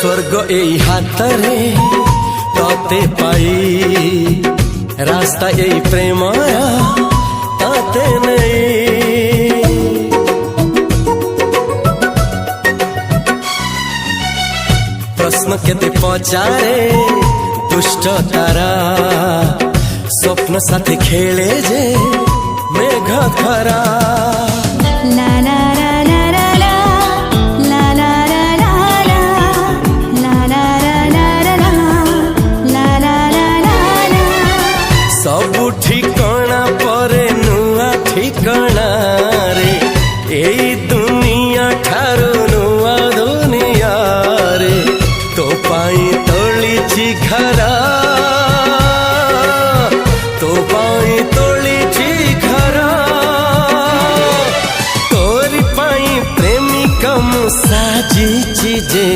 स्वर्ग एई हातरे तते पाई रास्ता एई प्रेमया ताते नहीं। प्रश्न केते पचारे दुष्ट तारा स्वप्न साथी खेले जे मेघ खरा। ला ला ला ला ला ला ला ला ला ला ला ला ला ला। सबु ठिकाना परे नुआ ठिकाना रे एई दुनिया ठारू नुआ दुनिया रे। तो पाई तोलिछि घरा तो पाई तोलिछि घरा तोरी पाई प्रेमिका मु साजिछि जे।